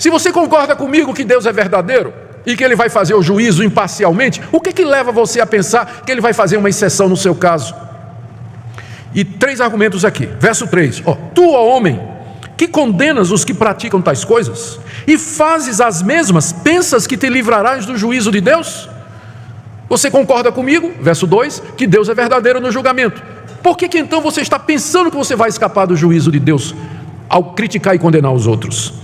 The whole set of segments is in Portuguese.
Se você concorda comigo que Deus é verdadeiro e que Ele vai fazer o juízo imparcialmente, o que leva você a pensar que Ele vai fazer uma exceção no seu caso? E 3 argumentos aqui. Verso 3. Tu, ó homem, que condenas os que praticam tais coisas e fazes as mesmas, pensas que te livrarás do juízo de Deus? Você concorda comigo, verso 2, que Deus é verdadeiro no julgamento. Por que então você está pensando que você vai escapar do juízo de Deus ao criticar e condenar os outros?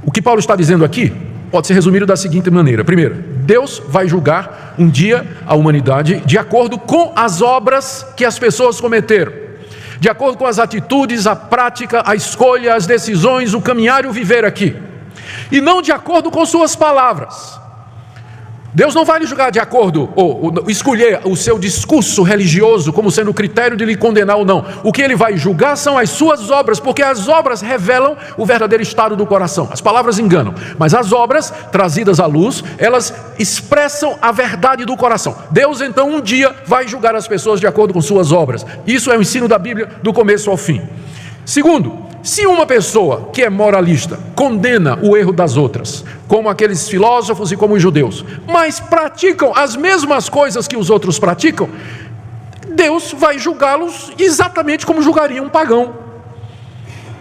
O que Paulo está dizendo aqui pode ser resumido da seguinte maneira. Primeiro, Deus vai julgar um dia a humanidade de acordo com as obras que as pessoas cometeram, de acordo com as atitudes, a prática, a escolha, as decisões, o caminhar e o viver aqui, e não de acordo com suas palavras. Deus não vai lhe julgar de acordo, ou escolher o seu discurso religioso como sendo o critério de lhe condenar ou não. O que Ele vai julgar são as suas obras, porque as obras revelam o verdadeiro estado do coração. As palavras enganam, mas as obras trazidas à luz, elas expressam a verdade do coração. Deus então um dia vai julgar as pessoas de acordo com suas obras. Isso é o ensino da Bíblia do começo ao fim. Segundo, se uma pessoa que é moralista condena o erro das outras, como aqueles filósofos e como os judeus, mas praticam as mesmas coisas que os outros praticam, Deus vai julgá-los exatamente como julgaria um pagão.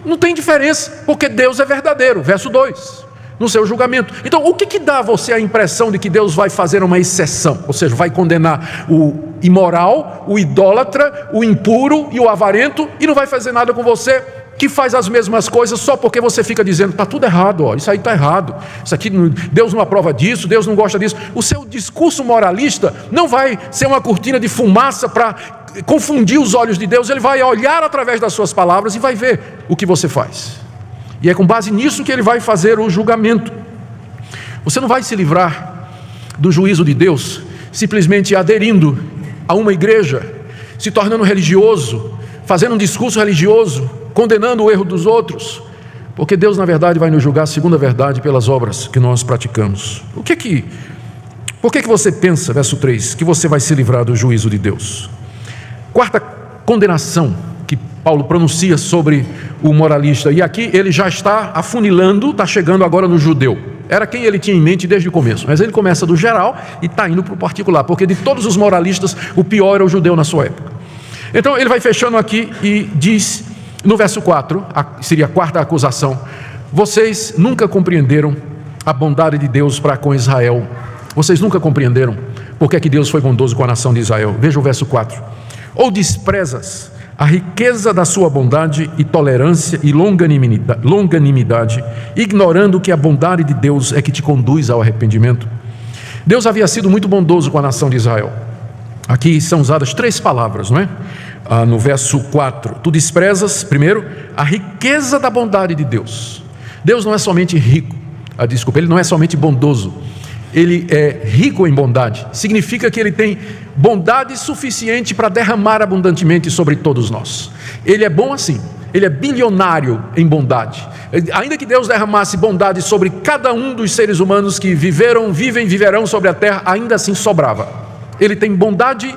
Não tem diferença, porque Deus é verdadeiro. Verso 2, no seu julgamento. Então, o que dá a você a impressão de que Deus vai fazer uma exceção? Ou seja, vai condenar o imoral, o idólatra, o impuro e o avarento, e não vai fazer nada com você que faz as mesmas coisas só porque você fica dizendo, está tudo errado, isso aí está errado, isso aqui, Deus não aprova disso, Deus não gosta disso. O seu discurso moralista não vai ser uma cortina de fumaça para confundir os olhos de Deus. Ele vai olhar através das suas palavras e vai ver o que você faz, e é com base nisso que Ele vai fazer o julgamento. Você não vai se livrar do juízo de Deus simplesmente aderindo a uma igreja, se tornando religioso, fazendo um discurso religioso, condenando o erro dos outros, porque Deus na verdade vai nos julgar segundo a verdade pelas obras que nós praticamos. Por que você pensa, verso 3, que você vai se livrar do juízo de Deus? Quarta condenação que Paulo pronuncia sobre o moralista, e aqui ele já está afunilando, está chegando agora no judeu. Era quem ele tinha em mente desde o começo, mas ele começa do geral e está indo para o particular, porque de todos os moralistas, o pior era o judeu na sua época. Então ele vai fechando aqui e diz, no verso 4, seria a quarta acusação: vocês nunca compreenderam a bondade de Deus para com Israel. Vocês nunca compreenderam porque é que Deus foi bondoso com a nação de Israel. Veja o verso 4. Ou desprezas a riqueza da sua bondade e tolerância e longanimidade, ignorando que a bondade de Deus é que te conduz ao arrependimento. Deus havia sido muito bondoso com a nação de Israel. Aqui são usadas 3 palavras, não é? No verso 4, tu desprezas, primeiro, a riqueza da bondade de Deus. Deus não é somente rico, Ele não é somente bondoso, Ele é rico em bondade. Significa que Ele tem bondade suficiente para derramar abundantemente sobre todos nós. Ele é bom assim, Ele é bilionário em bondade. Ainda que Deus derramasse bondade sobre cada um dos seres humanos que viveram, vivem, viverão sobre a terra, ainda assim sobrava. Ele tem bondade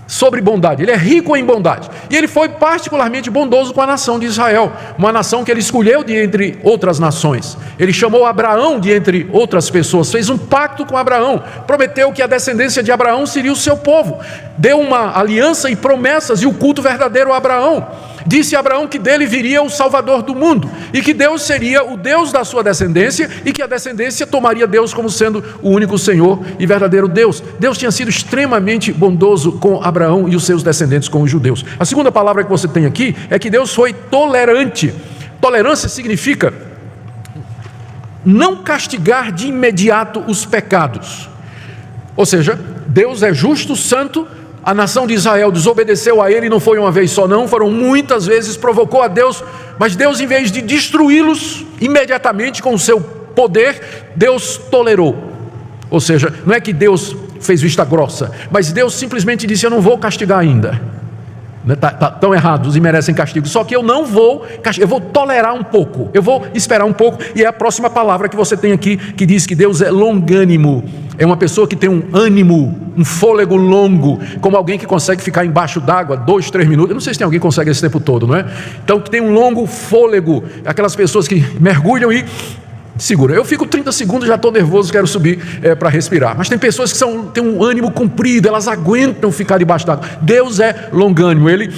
sobre bondade, Ele é rico em bondade, e Ele foi particularmente bondoso com a nação de Israel, uma nação que Ele escolheu de entre outras nações. Ele chamou Abraão de entre outras pessoas, fez um pacto com Abraão, prometeu que a descendência de Abraão seria o seu povo, deu uma aliança e promessas e o culto verdadeiro a Abraão. Disse a Abraão que dele viria o Salvador do mundo, e que Deus seria o Deus da sua descendência, e que a descendência tomaria Deus como sendo o único Senhor e verdadeiro Deus. Deus tinha sido extremamente bondoso com Abraão e os seus descendentes, com os judeus. A segunda palavra que você tem aqui é que Deus foi tolerante. Tolerância significa não castigar de imediato os pecados. Ou seja, Deus é justo, santo. A nação de Israel desobedeceu a Ele, não foi uma vez só não, foram muitas vezes, provocou a Deus, mas Deus, em vez de destruí-los imediatamente com o seu poder, Deus tolerou. Ou seja, não é que Deus fez vista grossa, mas Deus simplesmente disse, eu não vou castigar ainda. Estão errados e merecem castigo, só que eu não vou castigar, eu vou tolerar um pouco, eu vou esperar um pouco. E é a próxima palavra que você tem aqui, que diz que Deus é longânimo. É uma pessoa que tem um ânimo, um fôlego longo, como alguém que consegue ficar embaixo d'água 2, 3 minutos. Eu não sei se tem alguém que consegue esse tempo todo, não é? Então, que tem um longo fôlego, aquelas pessoas que mergulham e segura. Eu fico 30 segundos, já estou nervoso, quero subir para respirar. Mas tem pessoas que têm um ânimo comprido, elas aguentam ficar debaixo d'água. Deus é longânimo, Ele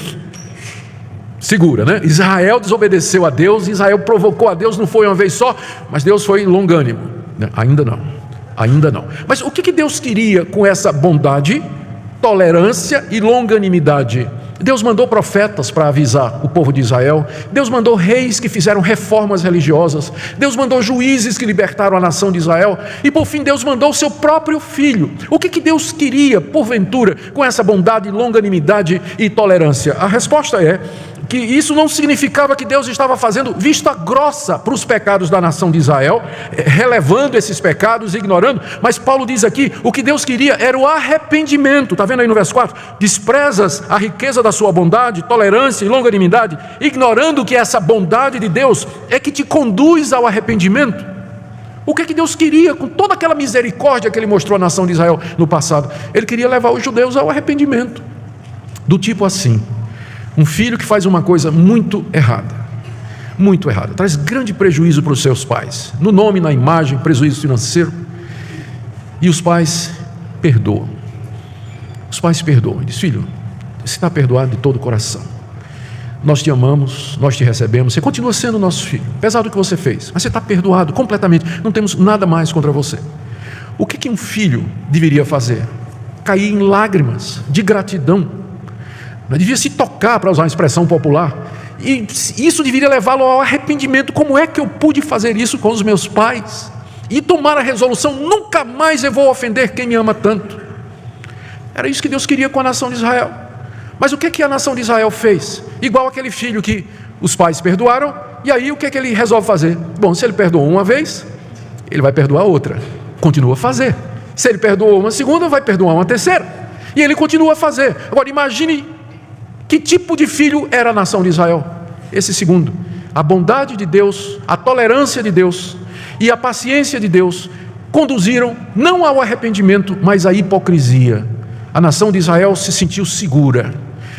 segura, né? Israel desobedeceu a Deus, Israel provocou a Deus, não foi uma vez só, mas Deus foi longânimo. Ainda não. Mas o que Deus queria com essa bondade, tolerância e longanimidade? Deus mandou profetas para avisar o povo de Israel. Deus mandou reis que fizeram reformas religiosas. Deus mandou juízes que libertaram a nação de Israel. E por fim Deus mandou o seu próprio filho. O que Deus queria, porventura, com essa bondade, longanimidade e tolerância? A resposta é que isso não significava que Deus estava fazendo vista grossa para os pecados da nação de Israel, relevando esses pecados, ignorando, mas Paulo diz aqui, o que Deus queria era o arrependimento. Está vendo aí no verso 4? Desprezas a riqueza da sua bondade, tolerância e longanimidade, ignorando que essa bondade de Deus é que te conduz ao arrependimento. O que Deus queria com toda aquela misericórdia que Ele mostrou à nação de Israel no passado? Ele queria levar os judeus ao arrependimento, do tipo assim: um filho que faz uma coisa muito errada, traz grande prejuízo para os seus pais, no nome, na imagem, prejuízo financeiro, e os pais perdoam. Diz: filho, você está perdoado de todo o coração, nós te amamos, nós te recebemos, você continua sendo nosso filho, apesar do que você fez, mas você está perdoado completamente, não temos nada mais contra você. O que um filho deveria fazer? Cair em lágrimas de gratidão. Devia se tocar, para usar uma expressão popular, e isso deveria levá-lo ao arrependimento. Como é que eu pude fazer isso com os meus pais? E tomar a resolução: nunca mais eu vou ofender quem me ama tanto. Era isso que Deus queria com a nação de Israel. Mas o que a nação de Israel fez? Igual aquele filho que os pais perdoaram, e aí o que ele resolve fazer? Bom, se ele perdoou uma vez, ele vai perdoar outra, continua a fazer. Se ele perdoou uma segunda, vai perdoar uma terceira, e ele continua a fazer. Agora imagine que tipo de filho era a nação de Israel? Esse segundo. A bondade de Deus, a tolerância de Deus e a paciência de Deus conduziram não ao arrependimento, mas à hipocrisia. A nação de Israel se sentiu segura,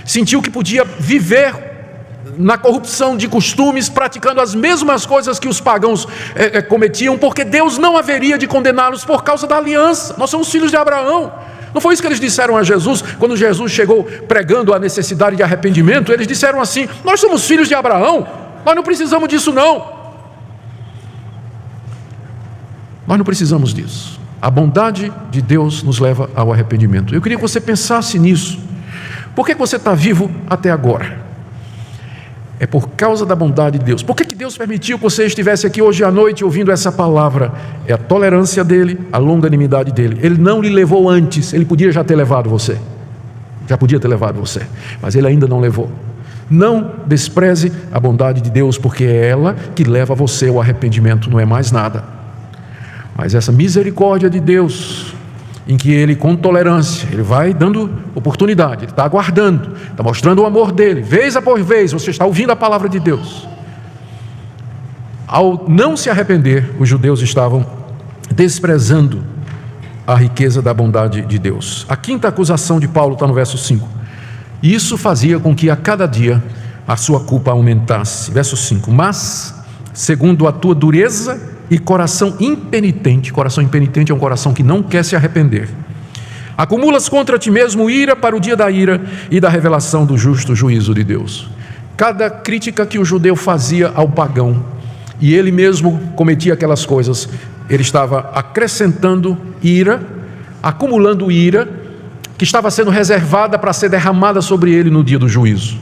sentiu que podia viver na corrupção de costumes, praticando as mesmas coisas que os pagãos cometiam, porque Deus não haveria de condená-los por causa da aliança. Nós somos filhos de Abraão. Não foi isso que eles disseram a Jesus, quando Jesus chegou pregando a necessidade de arrependimento? Eles disseram assim: nós somos filhos de Abraão, nós não precisamos disso não. Nós não precisamos disso. A bondade de Deus nos leva ao arrependimento. Eu queria que você pensasse nisso. Por que você está vivo até agora? É por causa da bondade de Deus. Por que Deus permitiu que você estivesse aqui hoje à noite ouvindo essa palavra? É a tolerância dEle, a longanimidade dEle. Ele não lhe levou antes. Ele podia já ter levado você. Mas Ele ainda não levou. Não despreze a bondade de Deus, porque é ela que leva você ao arrependimento, não é mais nada. Mas essa misericórdia de Deus, em que Ele, com tolerância, Ele vai dando oportunidade, Ele está aguardando, está mostrando o amor dEle, vez após vez, você está ouvindo a palavra de Deus. Ao não se arrepender, os judeus estavam desprezando a riqueza da bondade de Deus. A quinta acusação de Paulo está no verso 5. Isso fazia com que a cada dia a sua culpa aumentasse. Verso 5. Mas, segundo a tua dureza e coração impenitente é um coração que não quer se arrepender, acumulas contra ti mesmo ira para o dia da ira e da revelação do justo juízo de Deus. Cada crítica que o judeu fazia ao pagão, e ele mesmo cometia aquelas coisas, ele estava acrescentando ira, acumulando ira, que estava sendo reservada para ser derramada sobre ele no dia do juízo.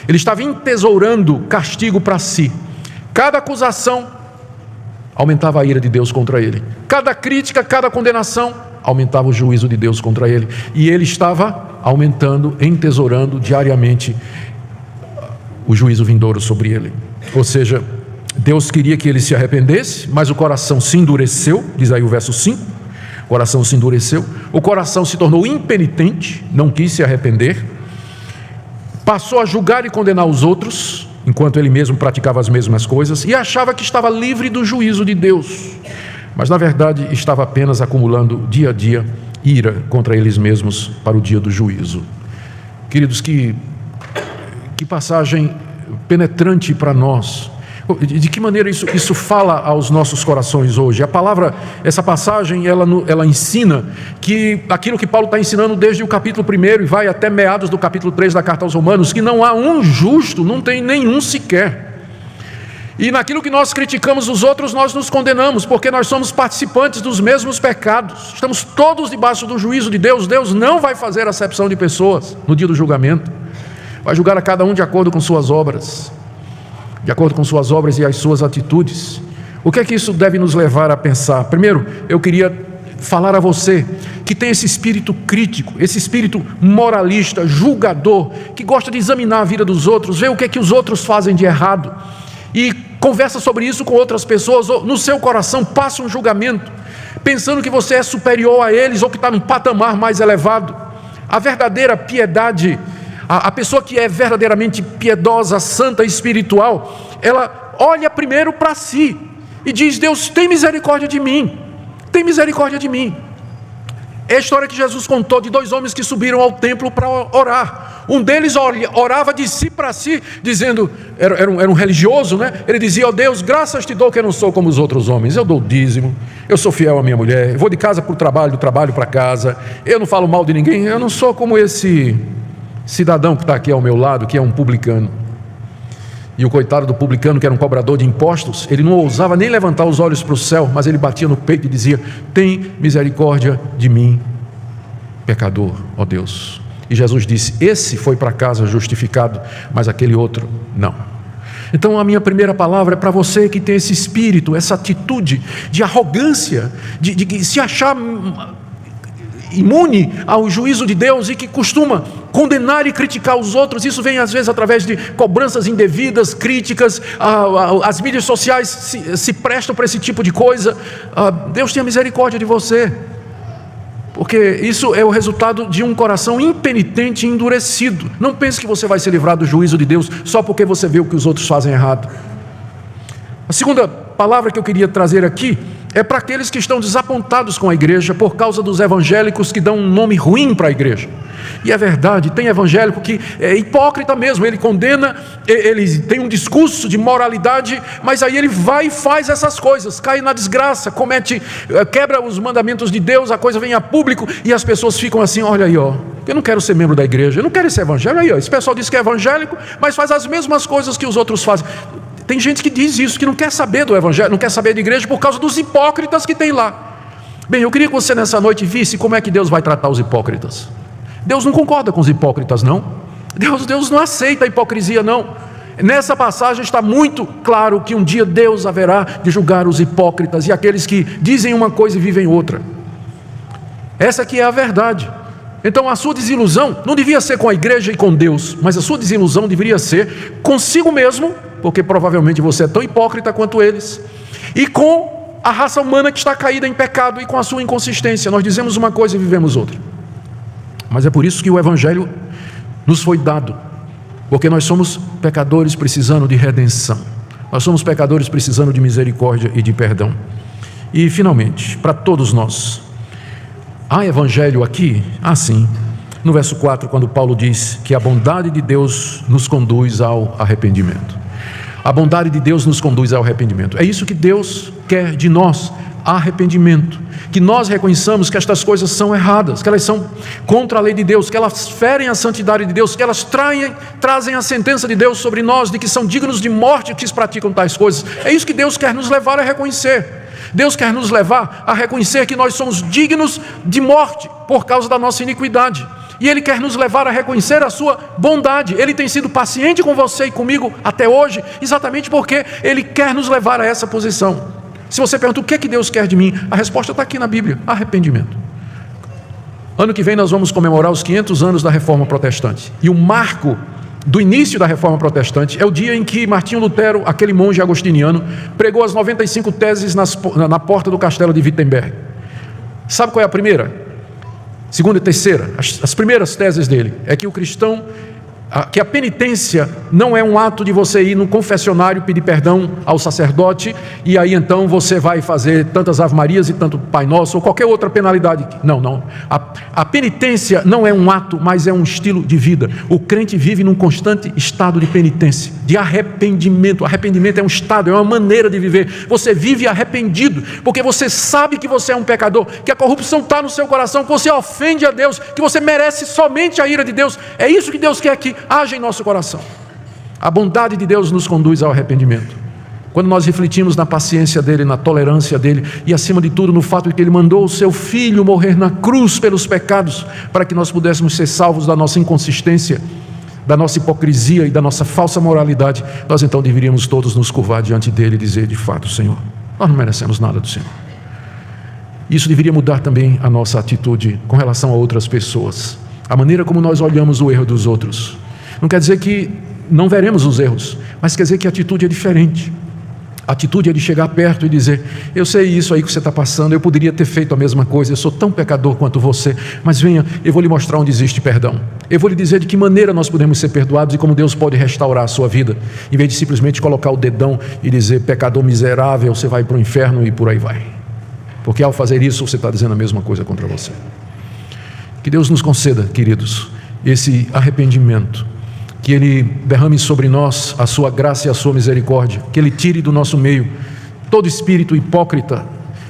Ele estava entesourando castigo para si. Cada acusação aumentava a ira de Deus contra ele. Cada crítica, cada condenação, aumentava o juízo de Deus contra ele. E ele estava aumentando, entesourando diariamente o juízo vindouro sobre ele. Ou seja, Deus queria que ele se arrependesse, mas o coração se endureceu, diz aí o verso 5. O coração se endureceu, o coração se tornou impenitente, não quis se arrepender, passou a julgar e condenar os outros, enquanto ele mesmo praticava as mesmas coisas, e achava que estava livre do juízo de Deus, mas na verdade estava apenas acumulando dia a dia ira contra eles mesmos para o dia do juízo. Queridos, que passagem penetrante para nós, De que maneira isso fala aos nossos corações hoje? Essa passagem, ela ensina que aquilo que Paulo está ensinando desde o capítulo 1 e vai até meados do capítulo 3 da carta aos Romanos, que não há um justo, não tem nenhum sequer. E naquilo que nós criticamos os outros, nós nos condenamos, porque nós somos participantes dos mesmos pecados. Estamos todos debaixo do juízo de Deus. Deus não vai fazer acepção de pessoas no dia do julgamento. Vai julgar a cada um de acordo com suas obras. De acordo com suas obras e as suas atitudes. O que é que isso deve nos levar a pensar? Primeiro, eu queria falar a você que tem esse espírito crítico, esse espírito moralista, julgador, que gosta de examinar a vida dos outros, ver o que é que os outros fazem de errado e conversa sobre isso com outras pessoas, ou no seu coração passa um julgamento, pensando que você é superior a eles ou que está num patamar mais elevado. A verdadeira piedade, a pessoa que é verdadeiramente piedosa, santa, espiritual, ela olha primeiro para si e diz: Deus, tem misericórdia de mim, tem misericórdia de mim. É a história que Jesus contou de 2 homens que subiram ao templo para orar. Um deles orava de si para si, dizendo, era um religioso, né? Ele dizia: ó Deus, graças te dou que eu não sou como os outros homens. Eu dou o dízimo, eu sou fiel à minha mulher, eu vou de casa para o trabalho, do trabalho para casa, eu não falo mal de ninguém, eu não sou como esse cidadão que está aqui ao meu lado, que é um publicano. E o coitado do publicano, que era um cobrador de impostos, ele não ousava nem levantar os olhos para o céu, mas ele batia no peito e dizia: tem misericórdia de mim, pecador, ó Deus. E Jesus disse: esse foi para casa justificado, mas aquele outro não. Então a minha primeira palavra é para você que tem esse espírito, essa atitude de arrogância, de se achar imune ao juízo de Deus e que costuma condenar e criticar os outros. Isso vem às vezes através de cobranças indevidas, críticas. As mídias sociais se prestam para esse tipo de coisa. Deus tenha misericórdia de você, porque isso é o resultado de um coração impenitente e endurecido. Não pense que você vai se livrar do juízo de Deus só porque você vê o que os outros fazem errado. A segunda palavra que eu queria trazer aqui é para aqueles que estão desapontados com a igreja por causa dos evangélicos que dão um nome ruim para a igreja. E é verdade, tem evangélico que é hipócrita mesmo, ele condena, ele tem um discurso de moralidade, mas aí ele vai e faz essas coisas, cai na desgraça, quebra os mandamentos de Deus, a coisa vem a público e as pessoas ficam assim: olha aí, ó, eu não quero ser membro da igreja, eu não quero ser evangélico. Aí, ó, esse pessoal diz que é evangélico, mas faz as mesmas coisas que os outros fazem. Tem gente que diz isso, que não quer saber do evangelho, não quer saber de igreja por causa dos hipócritas que tem lá. Bem, eu queria que você nessa noite visse como é que Deus vai tratar os hipócritas. Deus não concorda com os hipócritas, não. Deus não aceita a hipocrisia, não. Nessa passagem está muito claro que um dia Deus haverá de julgar os hipócritas e aqueles que dizem uma coisa e vivem outra. Essa aqui é a verdade. Então a sua desilusão não devia ser com a igreja e com Deus, mas a sua desilusão deveria ser consigo mesmo, porque provavelmente você é tão hipócrita quanto eles, e com a raça humana que está caída em pecado e com a sua inconsistência. Nós dizemos uma coisa e vivemos outra. Mas é por isso que o evangelho nos foi dado, porque nós somos pecadores precisando de redenção, nós somos pecadores precisando de misericórdia e de perdão. E finalmente, para todos nós, há evangelho aqui? Sim. No verso 4, quando Paulo diz que a bondade de Deus nos conduz ao arrependimento. A bondade de Deus nos conduz ao arrependimento. É isso que Deus quer de nós: arrependimento. Que nós reconheçamos que estas coisas são erradas, que elas são contra a lei de Deus, que elas ferem a santidade de Deus, que elas trazem a sentença de Deus sobre nós, de que são dignos de morte que praticam tais coisas. É isso que Deus quer nos levar a reconhecer. Deus quer nos levar a reconhecer que nós somos dignos de morte por causa da nossa iniquidade. E Ele quer nos levar a reconhecer a sua bondade. Ele tem sido paciente com você e comigo até hoje, exatamente porque Ele quer nos levar a essa posição. Se você pergunta o que é que Deus quer de mim, a resposta está aqui na Bíblia: arrependimento. Ano que vem nós vamos comemorar os 500 anos da Reforma Protestante. E o marco do início da Reforma Protestante é o dia em que Martinho Lutero, aquele monge agostiniano, pregou as 95 teses na porta do castelo de Wittenberg. Sabe qual é a primeira? Segunda e terceira, as primeiras teses dele é que o cristão que a penitência não é um ato de você ir no confessionário pedir perdão ao sacerdote e aí então você vai fazer tantas ave-marias e tanto Pai Nosso ou qualquer outra penalidade. Não. A penitência não é um ato, mas é um estilo de vida. O crente vive num constante estado de penitência, de arrependimento. Arrependimento é um estado, é uma maneira de viver. Você vive arrependido porque você sabe que você é um pecador, que a corrupção está no seu coração, que você ofende a Deus, que você merece somente a ira de Deus. É isso que Deus quer que haja em nosso coração. A bondade de Deus nos conduz ao arrependimento. Quando nós refletimos na paciência dele, na tolerância dele e acima de tudo no fato de que ele mandou o seu filho morrer na cruz pelos pecados para que nós pudéssemos ser salvos da nossa inconsistência, da nossa hipocrisia e da nossa falsa moralidade, nós então deveríamos todos nos curvar diante dele e dizer: de fato, Senhor, nós não merecemos nada do Senhor. Isso deveria mudar também a nossa atitude com relação a outras pessoas, a maneira como nós olhamos o erro dos outros. Não quer dizer que não veremos os erros, mas quer dizer que a atitude é diferente. A atitude é de chegar perto e dizer: eu sei isso aí que você está passando, eu poderia ter feito a mesma coisa, eu sou tão pecador quanto você, mas venha, eu vou lhe mostrar onde existe perdão. Eu vou lhe dizer de que maneira nós podemos ser perdoados e como Deus pode restaurar a sua vida, em vez de simplesmente colocar o dedão e dizer: pecador miserável, você vai para o inferno e por aí vai. Porque ao fazer isso você está dizendo a mesma coisa contra você. Que Deus nos conceda, queridos, esse arrependimento, que Ele derrame sobre nós a sua graça e a sua misericórdia, que Ele tire do nosso meio todo espírito hipócrita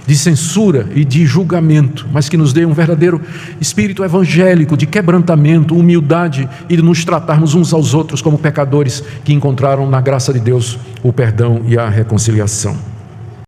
de censura e de julgamento, mas que nos dê um verdadeiro espírito evangélico de quebrantamento, humildade e de nos tratarmos uns aos outros como pecadores que encontraram na graça de Deus o perdão e a reconciliação.